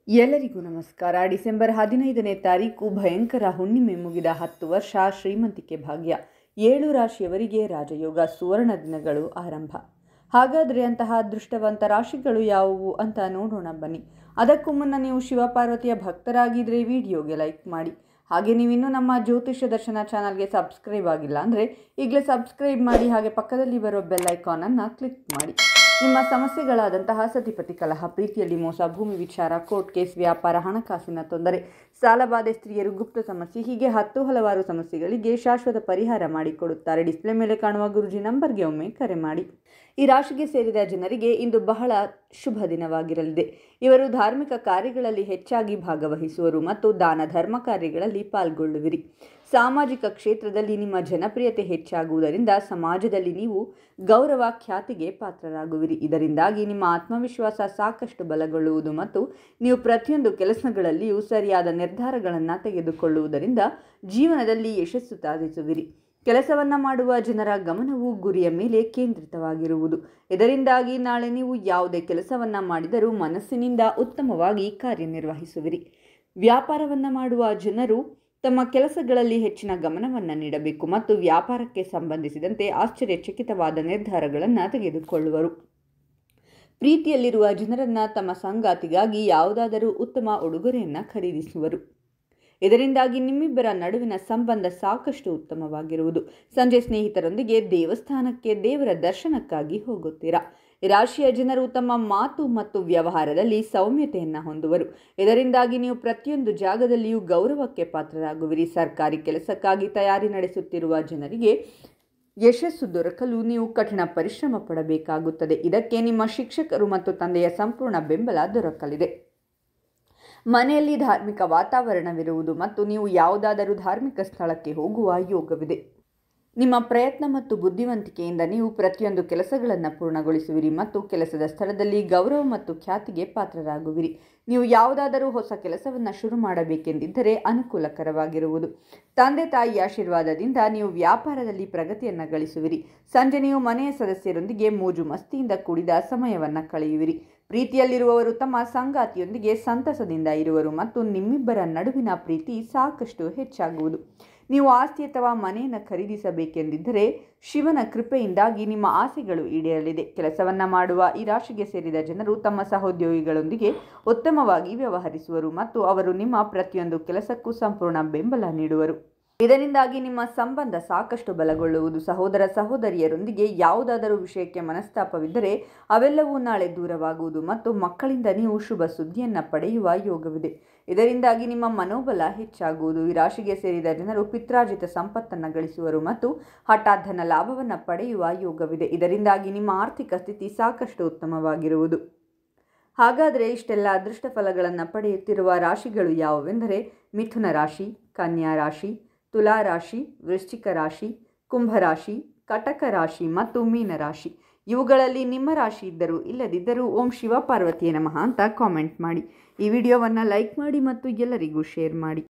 ಎಲ್ಲರಿಗೂ ನಮಸ್ಕಾರ. ಡಿಸೆಂಬರ್ 15ನೇ ತಾರೀಕು ಭಯಂಕರ ಹುಣ್ಣಿಮೆ ಮುಗಿದ 10 ವರ್ಷ ಶ್ರೀಮಂತಿಕೆ ಭಾಗ್ಯ. 7 ರಾಶಿಯವರಿಗೆ ರಾಜಯೋಗ ಸುವರ್ಣ ದಿನಗಳು ಆರಂಭ. ಹಾಗಾದರೆ ಅಂತಹ ಅದೃಷ್ಟವಂತ ರಾಶಿಗಳು ಯಾವುವು ಅಂತ ನೋಡೋಣ ಬನ್ನಿ. ಅದಕ್ಕೂ ಮುನ್ನ ನೀವು ಶಿವಪಾರ್ವತಿಯ ಭಕ್ತರಾಗಿದ್ದರೆ ವಿಡಿಯೋಗೆ ಲೈಕ್ ಮಾಡಿ. ಹಾಗೆ ನೀವಿನ್ನೂ ನಮ್ಮ ಜ್ಯೋತಿಷ್ಯ ದರ್ಶನ ಚಾನಲ್ಗೆ ಸಬ್ಸ್ಕ್ರೈಬ್ ಆಗಿಲ್ಲ ಅಂದರೆ ಈಗಲೇ ಸಬ್ಸ್ಕ್ರೈಬ್ ಮಾಡಿ. ಹಾಗೆ ಪಕ್ಕದಲ್ಲಿ ಬರೋ ಬೆಲ್ ಐಕಾನನ್ನು ಕ್ಲಿಕ್ ಮಾಡಿ. ನಿಮ್ಮ ಸಮಸ್ಯೆಗಳಾದಂತಹ ಸತಿಪತಿ ಕಲಹ, ಪ್ರೀತಿಯಲ್ಲಿ ಮೋಸ, ಭೂಮಿ ವಿಚಾರ, ಕೋರ್ಟ್ ಕೇಸ್, ವ್ಯಾಪಾರ, ಹಣಕಾಸಿನ ತೊಂದರೆ, ಸಾಲಬಾಧೆ, ಸ್ತ್ರೀಯರು, ಗುಪ್ತ ಸಮಸ್ಯೆ, ಹೀಗೆ ಹಲವಾರು ಸಮಸ್ಯೆಗಳಿಗೆ ಶಾಶ್ವತ ಪರಿಹಾರ ಮಾಡಿಕೊಡುತ್ತಾರೆ. ಡಿಸ್ಪ್ಲೇ ಮೇಲೆ ಕಾಣುವ ಗುರುಜಿ ನಂಬರ್ಗೆ ಒಮ್ಮೆ ಕರೆ ಮಾಡಿ. ಈ ರಾಶಿಗೆ ಸೇರಿದ ಜನರಿಗೆ ಇಂದು ಬಹಳ ಶುಭ ದಿನವಾಗಿರಲಿದೆ. ಇವರು ಧಾರ್ಮಿಕ ಕಾರ್ಯಗಳಲ್ಲಿ ಹೆಚ್ಚಾಗಿ ಭಾಗವಹಿಸುವರು ಮತ್ತು ದಾನ ಧರ್ಮ ಕಾರ್ಯಗಳಲ್ಲಿ ಪಾಲ್ಗೊಳ್ಳುವಿರಿ. ಸಾಮಾಜಿಕ ಕ್ಷೇತ್ರದಲ್ಲಿ ನಿಮ್ಮ ಜನಪ್ರಿಯತೆ ಹೆಚ್ಚಾಗುವುದರಿಂದ ಸಮಾಜದಲ್ಲಿ ನೀವು ಗೌರವ ಖ್ಯಾತಿಗೆ ಪಾತ್ರರಾಗುವಿರಿ. ಇದರಿಂದಾಗಿ ನಿಮ್ಮ ಆತ್ಮವಿಶ್ವಾಸ ಸಾಕಷ್ಟು ಬಲಗೊಳ್ಳುವುದು ಮತ್ತು ನೀವು ಪ್ರತಿಯೊಂದು ಕೆಲಸಗಳಲ್ಲಿಯೂ ಸರಿಯಾದ ನಿರ್ಧಾರಗಳನ್ನು ತೆಗೆದುಕೊಳ್ಳುವುದರಿಂದ ಜೀವನದಲ್ಲಿ ಯಶಸ್ಸು ಸಾಧಿಸುವಿರಿ. ಕೆಲಸವನ್ನು ಮಾಡುವ ಜನರ ಗಮನವು ಗುರಿಯ ಮೇಲೆ ಕೇಂದ್ರಿತವಾಗಿರುವುದು. ಇದರಿಂದಾಗಿ ನಾಳೆ ನೀವು ಯಾವುದೇ ಕೆಲಸವನ್ನು ಮಾಡಿದರೂ ಮನಸ್ಸಿನಿಂದ ಉತ್ತಮವಾಗಿ ಕಾರ್ಯನಿರ್ವಹಿಸುವಿರಿ. ವ್ಯಾಪಾರವನ್ನು ಮಾಡುವ ಜನರು ತಮ್ಮ ಕೆಲಸಗಳಲ್ಲಿ ಹೆಚ್ಚಿನ ಗಮನವನ್ನು ನೀಡಬೇಕು ಮತ್ತು ವ್ಯಾಪಾರಕ್ಕೆ ಸಂಬಂಧಿಸಿದಂತೆ ಆಶ್ಚರ್ಯಚಕಿತವಾದ ನಿರ್ಧಾರಗಳನ್ನು ತೆಗೆದುಕೊಳ್ಳುವರು. ಪ್ರೀತಿಯಲ್ಲಿರುವ ಜನರನ್ನು ತಮ್ಮ ಸಂಗಾತಿಗಾಗಿ ಯಾವುದಾದರೂ ಉತ್ತಮ ಉಡುಗೊರೆಯನ್ನು ಖರೀದಿಸುವರು. ಇದರಿಂದಾಗಿ ನಿಮ್ಮಿಬ್ಬರ ನಡುವಿನ ಸಂಬಂಧ ಸಾಕಷ್ಟು ಉತ್ತಮವಾಗಿರುವುದು. ಸಂಜೆ ಸ್ನೇಹಿತರೊಂದಿಗೆ ದೇವಸ್ಥಾನಕ್ಕೆ ದೇವರ ದರ್ಶನಕ್ಕಾಗಿ ಹೋಗುತ್ತೀರಾ. ಈ ರಾಶಿಯ ಜನರು ತಮ್ಮ ಮಾತು ಮತ್ತು ವ್ಯವಹಾರದಲ್ಲಿ ಸೌಮ್ಯತೆಯನ್ನು ಹೊಂದುವರು. ಇದರಿಂದಾಗಿ ನೀವು ಪ್ರತಿಯೊಂದು ಜಾಗದಲ್ಲಿಯೂ ಗೌರವಕ್ಕೆ ಪಾತ್ರರಾಗುವಿರಿ. ಸರ್ಕಾರಿ ಕೆಲಸಕ್ಕಾಗಿ ತಯಾರಿ ನಡೆಸುತ್ತಿರುವ ಜನರಿಗೆ ಯಶಸ್ಸು ದೊರಕಲು ನೀವು ಕಠಿಣ ಪರಿಶ್ರಮ ಪಡಬೇಕಾಗುತ್ತದೆ. ಇದಕ್ಕೆ ನಿಮ್ಮ ಶಿಕ್ಷಕರು ಮತ್ತು ತಂದೆಯ ಸಂಪೂರ್ಣ ಬೆಂಬಲ ದೊರಕಲಿದೆ. ಮನೆಯಲ್ಲಿ ಧಾರ್ಮಿಕ ವಾತಾವರಣವಿರುವುದು ಮತ್ತು ನೀವು ಯಾವುದಾದರೂ ಧಾರ್ಮಿಕ ಸ್ಥಳಕ್ಕೆ ಹೋಗುವ ಯೋಗವಿದೆ. ನಿಮ್ಮ ಪ್ರಯತ್ನ ಮತ್ತು ಬುದ್ಧಿವಂತಿಕೆಯಿಂದ ನೀವು ಪ್ರತಿಯೊಂದು ಕೆಲಸಗಳನ್ನು ಪೂರ್ಣಗೊಳಿಸುವಿರಿ ಮತ್ತು ಕೆಲಸದ ಸ್ಥಳದಲ್ಲಿ ಗೌರವ ಮತ್ತು ಖ್ಯಾತಿಗೆ ಪಾತ್ರರಾಗುವಿರಿ. ನೀವು ಯಾವುದಾದರೂ ಹೊಸ ಕೆಲಸವನ್ನು ಶುರು ಮಾಡಬೇಕೆಂದಿದ್ದರೆ ಅನುಕೂಲಕರವಾಗಿರುವುದು. ತಂದೆ ತಾಯಿಯ ಆಶೀರ್ವಾದದಿಂದ ನೀವು ವ್ಯಾಪಾರದಲ್ಲಿ ಪ್ರಗತಿಯನ್ನು ಗಳಿಸುವಿರಿ. ಸಂಜೆ ನೀವು ಮನೆಯ ಸದಸ್ಯರೊಂದಿಗೆ ಮೋಜು ಮಸ್ತಿಯಿಂದ ಕೂಡಿದ ಸಮಯವನ್ನು ಕಳೆಯುವಿರಿ. ಪ್ರೀತಿಯಲ್ಲಿರುವವರು ತಮ್ಮ ಸಂಗಾತಿಯೊಂದಿಗೆ ಸಂತಸದಿಂದ ಇರುವರು ಮತ್ತು ನಿಮ್ಮಿಬ್ಬರ ನಡುವಿನ ಪ್ರೀತಿ ಸಾಕಷ್ಟು ಹೆಚ್ಚಾಗುವುದು. ನೀವು ಆಸ್ತಿ ಅಥವಾ ಮನೆಯನ್ನು ಖರೀದಿಸಬೇಕೆಂದಿದ್ದರೆ ಶಿವನ ಕೃಪೆಯಿಂದಾಗಿ ನಿಮ್ಮ ಆಸೆಗಳು ಈಡೇರಲಿದೆ. ಕೆಲಸವನ್ನು ಮಾಡುವ ಈ ರಾಶಿಗೆ ಸೇರಿದ ಜನರು ತಮ್ಮ ಸಹೋದ್ಯೋಗಿಗಳೊಂದಿಗೆ ಉತ್ತಮವಾಗಿ ವ್ಯವಹರಿಸುವರು ಮತ್ತು ಅವರು ನಿಮ್ಮ ಪ್ರತಿಯೊಂದು ಕೆಲಸಕ್ಕೂ ಸಂಪೂರ್ಣ ಬೆಂಬಲ ನೀಡುವರು. ಇದರಿಂದಾಗಿ ನಿಮ್ಮ ಸಂಬಂಧ ಸಾಕಷ್ಟು ಬಲಗೊಳ್ಳುವುದು. ಸಹೋದರ ಸಹೋದರಿಯರೊಂದಿಗೆ ಯಾವುದಾದರೂ ವಿಷಯಕ್ಕೆ ಮನಸ್ತಾಪವಿದ್ದರೆ ಅವೆಲ್ಲವೂ ನಾಳೆ ದೂರವಾಗುವುದು ಮತ್ತು ಮಕ್ಕಳಿಂದ ನೀವು ಶುಭ ಸುದ್ದಿಯನ್ನು ಪಡೆಯುವ ಯೋಗವಿದೆ. ಇದರಿಂದಾಗಿ ನಿಮ್ಮ ಮನೋಬಲ ಹೆಚ್ಚಾಗುವುದು. ಈ ರಾಶಿಗೆ ಸೇರಿದ ಜನರು ಪಿತ್ರಾರ್ಜಿತ ಸಂಪತ್ತನ್ನು ಗಳಿಸುವರು ಮತ್ತು ಹಠಾತ್ ಧನ ಲಾಭವನ್ನು ಪಡೆಯುವ ಯೋಗವಿದೆ. ಇದರಿಂದಾಗಿ ನಿಮ್ಮ ಆರ್ಥಿಕ ಸ್ಥಿತಿ ಸಾಕಷ್ಟು ಉತ್ತಮವಾಗಿರುವುದು. ಹಾಗಾದರೆ ಇಷ್ಟೆಲ್ಲ ಅದೃಷ್ಟ ಫಲಗಳನ್ನು ಪಡೆಯುತ್ತಿರುವ ರಾಶಿಗಳು ಯಾವುವೆಂದರೆ ಮಿಥುನ ರಾಶಿ, ಕನ್ಯಾ ರಾಶಿ, ತುಲಾ ರಾಶಿ, ವೃಶ್ಚಿಕ ರಾಶಿ, ಕುಂಭರಾಶಿ, ಕಟಕ ರಾಶಿ ಮತ್ತು ಮೀನರಾಶಿ. ಇವುಗಳಲ್ಲಿ ನಿಮ್ಮ ರಾಶಿ ಇದ್ದರೂ ಇಲ್ಲದಿದ್ದರೂ ಓಂ ಶಿವ ಪಾರ್ವತಿಯೇ ನಮಃ ಅಂತ ಕಾಮೆಂಟ್ ಮಾಡಿ. ಈ ವಿಡಿಯೋವನ್ನು ಲೈಕ್ ಮಾಡಿ ಮತ್ತು ಎಲ್ಲರಿಗೂ ಶೇರ್ ಮಾಡಿ.